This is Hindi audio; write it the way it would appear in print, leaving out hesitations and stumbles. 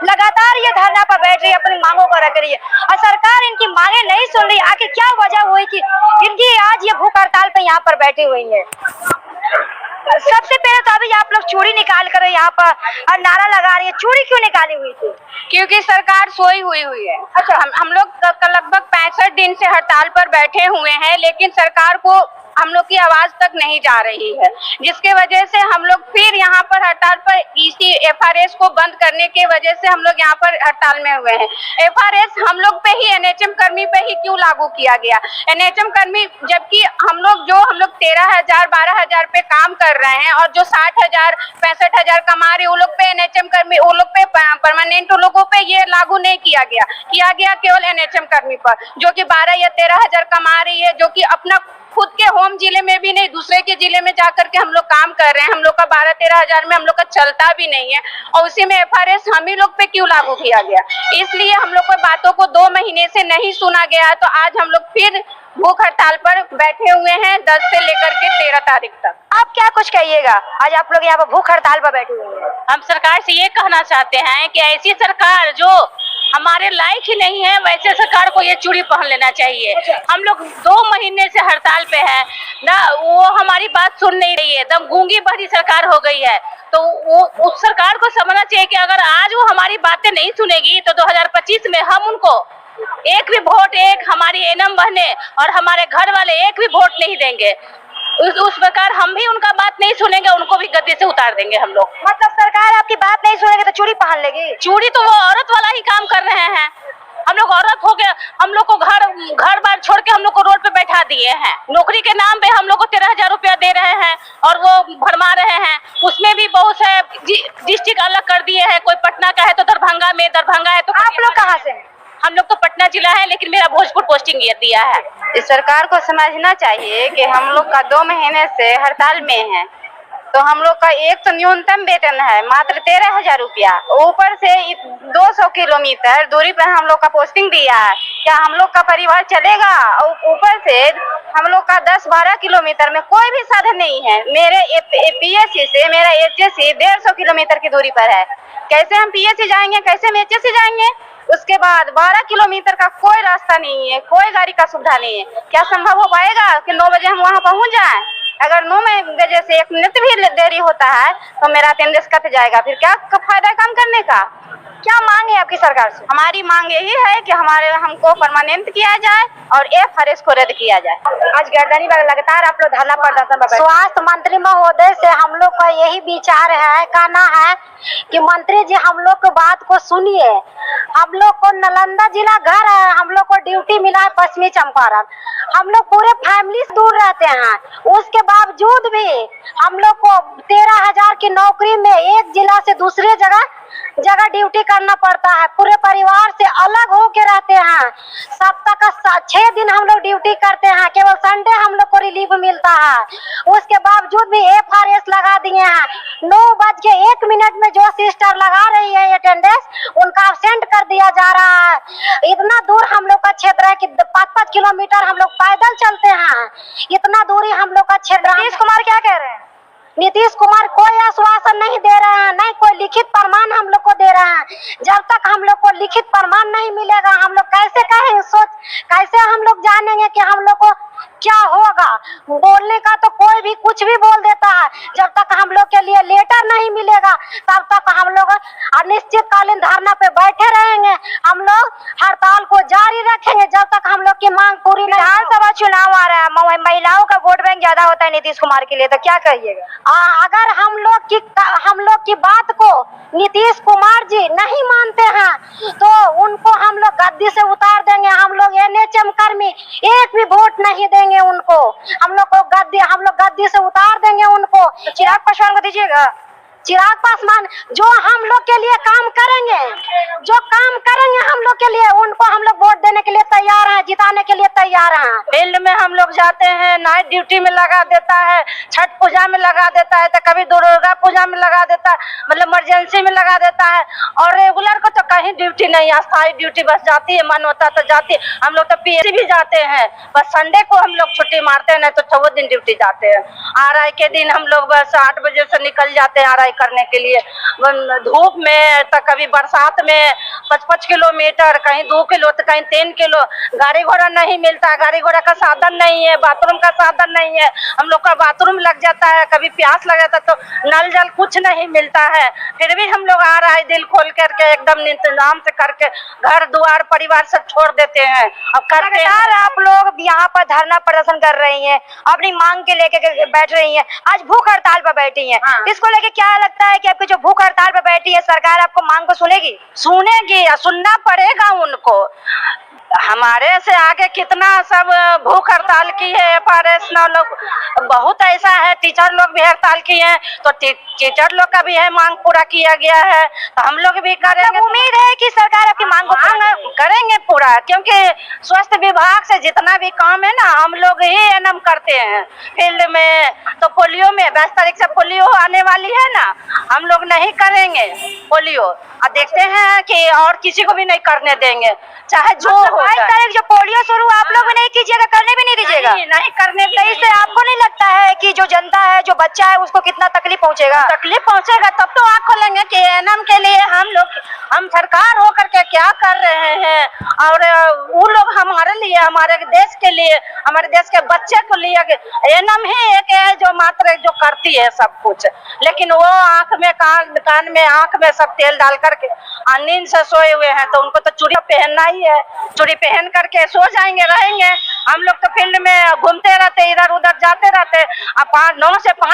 लगातार ये धरना पर बैठ रही है, अपनी मांगों को रख रही है और सरकार इनकी मांगे नहीं सुन रही। आखिर क्या वजह हुई कि इनकी आज ये भूख हड़ताल पे यहाँ पर बैठी हुई है? सबसे पहले तो अभी आप लोग चूड़ी निकाल कर यहाँ पर और नारा लगा रही है, चूड़ी क्यों निकाली हुई थी? क्योंकि सरकार सोई हुई है। अच्छा, हम लोग लगभग 65 दिन से हड़ताल पर बैठे हुए हैं, लेकिन सरकार को हम लोग की आवाज तक नहीं जा रही है, जिसके वजह से हम लोग फिर यहाँ पर हड़ताल पर इसी एफआरएस को बंद करने के वजह से हम लोग यहाँ पर हड़ताल में हुए हैं। एफआरएस हम लोग पे ही, एनएचएम कर्मी पे ही क्यों लागू किया गया? एनएचएम कर्मी, जबकि हम लोग 13,000 12,000 पे काम कर रहे हैं और जो 60,000 65,000 कमा रहे, वो लोग पे एनएचएम कर्मी, वो लोग पे परमानेंट लोगों पे ये लागू नहीं किया गया केवल एनएचएम कर्मी पर, जो कि 12 या 13,000 कमा रही है, जो कि अपना खुद के होम जिले में भी नहीं, दूसरे के जिले में जाकर के हम लोग काम कर रहे हैं। हम लोग का 12-13 हजार में हम लोग का चलता भी नहीं है और उसी में एफआरएस हम ही लोग पे क्यों लागू किया गया? इसलिए हम लोग को बातों को 2 महीने से नहीं सुना गया है, तो आज हम लोग फिर भूख हड़ताल पर बैठे हुए हैं 10 से लेकर के 13 तारीख तक। आप क्या कुछ कहिएगा? आज आप लोग यहाँ पर भूख हड़ताल पर बैठे हुए हैं। हम सरकार से ये कहना चाहते हैं कि ऐसी सरकार जो हमारे लायक ही नहीं है, वैसे सरकार को ये चूड़ी पहन लेना चाहिए। हम लोग 2 महीने से हड़ताल पे हैं ना, वो हमारी बात सुन नहीं रही है, एकदम गूंगी बहरी सरकार हो गई है। तो वो उस सरकार को समझना चाहिए कि अगर आज वो हमारी बातें नहीं सुनेगी तो 2025 में हम उनको एक भी वोट, एक हमारी एनम बहने और हमारे घर वाले एक भी वोट नहीं देंगे। उस प्रकार हम भी उनका बात नहीं सुनेंगे, उनको भी गद्दी से उतार देंगे हम लोग। मतलब सरकार आपकी बात नहीं सुनेगी तो चूड़ी पहन लेगी? चूड़ी तो वो औरत वाला ही काम कर रहे हैं। हम लोग औरत हो गए, हम लोग को घर बार छोड़ के हम लोग को रोड पे बैठा दिए हैं। नौकरी के नाम पे हम लोग को 13,000 रुपया दे रहे हैं और वो भरमा रहे हैं। उसमें भी बहुत से डिस्ट्रिक्ट अलग कर दिए हैं, कोई पटना का है तो दरभंगा में, दरभंगा है तो। आप लोग कहाँ से? हम लोग तो पटना जिला है, लेकिन मेरा भोजपुर पोस्टिंग ये दिया है। इस सरकार को समझना चाहिए कि हम लोग का 2 महीने से हड़ताल में है, तो हम लोग का एक तो न्यूनतम वेतन है मात्र 13,000 रुपया, ऊपर से 200 किलोमीटर दूरी पर हम लोग का पोस्टिंग दिया है। क्या हम लोग का परिवार चलेगा? ऊपर से हम लोग का 10-12 किलोमीटर में कोई भी साधन नहीं है। मेरे पीएससी से मेरा एचएससी 150 किलोमीटर की दूरी पर है। कैसे हम पीएससी जाएंगे, कैसे हम एचएससी जाएंगे? उसके बाद 12 किलोमीटर का कोई रास्ता नहीं है, कोई गाड़ी का सुविधा नहीं है। क्या संभव हो पाएगा कि 9 बजे हम वहाँ पहुँच जाएं? अगर 9 बजे से 1 मिनट भी देरी होता है तो मेरा अटेंडेंस कट जाएगा। फिर क्या फायदा काम करने का? क्या मांग है आपकी सरकार से? हमारी मांग यही है कि हमको परमानेंट किया जाए और एफआरएस को रद्द किया जाए। आज गर्दनी पर लगातार आप लोग धरना प्रदर्शन पर। स्वास्थ्य मंत्री महोदय से हम लोग का यही विचार है, कहना है कि मंत्री जी हम लोग की बात को सुनिए। हम लोग को नालंदा जिला घर है, हम लोग को ड्यूटी मिला है पश्चिमी चंपारण। हम लोग पूरे फैमिली से दूर रहते हैं, उसके बावजूद भी हम लोग को 13,000 की नौकरी में एक जिला से दूसरे जगह ड्यूटी करना पड़ता है। पूरे परिवार से अलग होके रहते हैं। सप्ताह का 6 दिन हम लोग ड्यूटी करते हैं, केवल संडे हम लोग को रिलीफ मिलता है। उसके बावजूद भी एफआरएस लगा दिए हैं। 9:01 में जो सिस्टर लगा रही है अटेंडेंस, उनका अब्सेंट कर दिया जा रहा है। इतना दूर हम लोग का क्षेत्र है कि 5-5 किलोमीटर हम लोग पैदल चलते हैं। इतना दूरी हम लोग का क्षेत्र। नीतीश कुमार क्या कह रहे हैं? नीतीश कुमार कोई आश्वासन नहीं दे रहे हैं, नहीं कोई लिखित प्रमाण हम लोग को दे रहे हैं। जब तक हम लोग को लिखित प्रमाण नहीं मिलेगा, हम लोग कैसे कहें, कैसे हम लोग जानेंगे कि हम लोग को क्या होगा? बोलने का तो कोई भी कुछ भी बोल देता है। जब तक हम लोग के लिए लेटर नहीं मिलेगा, तब तक हम लोग अनिश्चितकालीन धरना पे बैठे रहेंगे। हम लोग हड़ताल को जारी रखेंगे जब तक हम लोग की मांग पूरी नहीं। विधानसभा चुनाव आ रहा है, महिलाओं का वोट बैंक ज्यादा होता है नीतीश कुमार के लिए, तो क्या कहिएगा? अगर हम लोग की बात को नीतीश कुमार जी नहीं मानते हैं तो उनको हम लोग गद्दी से उतार देंगे। हम लोग एनएचएम कर्मी एक भी वोट नहीं देंगे उनको। हम लोग गद्दी से उतार देंगे उनको। चिराग पासवान को दीजिएगा। चिराग पासवान जो हम लोग के लिए काम करेंगे हम लोग के लिए, उनको हम लोग वोट देने के लिए तैयार हैं, जिताने के लिए तैयार। तैयार हैं। फील्ड में हम लोग जाते हैं, नाइट ड्यूटी में लगा देता है, छठ पूजा में लगा देता है, तो कभी दुर्गा पूजा में लगा देता है, मतलब इमरजेंसी में लगा देता है। और रेगुलर को तो कहीं ड्यूटी नहीं, अस्थायी ड्यूटी बस जाती है, मन होता तो जाती है। हम लोग तो पीएससी भी जाते हैं, बस संडे को हम लोग छुट्टी मारते हैं, नहीं तो 14 दिन ड्यूटी जाते हैं। आरआई के दिन हम लोग बस 8 बजे से निकल जाते हैं आरआई करने के लिए। धूप में तो कभी बरसात में 5-5 किलोमीटर, कहीं 2 किलो तो कहीं 3 किलो। गाड़ी घोड़ा नहीं मिलता, गाड़ी घोड़ा का साधन नहीं है, बाथरूम का साधन नहीं है। हम लोग का बाथरूम लग जाता है, कभी प्यास लग जाता है तो नल जल कुछ नहीं मिलता है। फिर भी हम लोग आ रहा है दिल खोल करके एकदम इंतजाम से करके घर द्वार परिवार सब छोड़ देते हैं। अब करते हैं। आप लोग यहाँ पर धरना प्रदर्शन कर रही हैं, अपनी मांग के लेके बैठ रही हैं, आज भूख हड़ताल पर बैठी हैं। हाँ। इसको लेके क्या लगता है कि आपकी जो भूख हड़ताल पर बैठी है सरकार आपको मांग को सुनेगी? सुनेगी, सुनना पड़ेगा उनको। हमारे से आगे कितना सब भूख हड़ताल की है, FRS लोग बहुत ऐसा है, टीचर लोग भी हड़ताल की हैं, तो टीचर लोग का भी है मांग पूरा किया गया है, तो हम लोग भी करेंगे। उम्मीद है कि सरकार आपकी मांग को करेंगे पूरा, क्योंकि स्वास्थ्य विभाग से जितना भी काम है ना हम लोग ही एनम करते हैं फील्ड में। तो पोलियो में 22 तारीख से पोलियो आने वाली है ना, हम लोग नहीं करेंगे पोलियो, और देखते हैं कि और किसी को भी नहीं करने देंगे, चाहे जो हो। 22 तारीख जो पोलियो शुरू आप लोग भी नहीं कीजिएगा, करने भी नहीं दीजिएगा? नहीं करने तो इससे आपको नहीं लगता है कि जो जनता है, जो बच्चा है, उसको कितना तकलीफ पहुंचेगा? तकलीफ पहुंचेगा, तब तो आँख खोलेंगे कि एनम के लिए हम सरकार होकर के क्या कर रहे हैं, और वो लोग हमारे लिए, हमारे देश के लिए, हमारे देश के बच्चे को लिए एनम ही एक है जो मात्र जो करती है सब कुछ। लेकिन वो आँख में कान में आँख में सब तेल डाल करके नींद से सोए हुए हैं, तो उनको तो चूड़ी पहनना ही है, चूड़ी पहन करके सो जाएंगे, रहेंगे। हम लोग तो फील्ड में घूमते रहते, इधर उधर जाते रहते, अब 9 से 5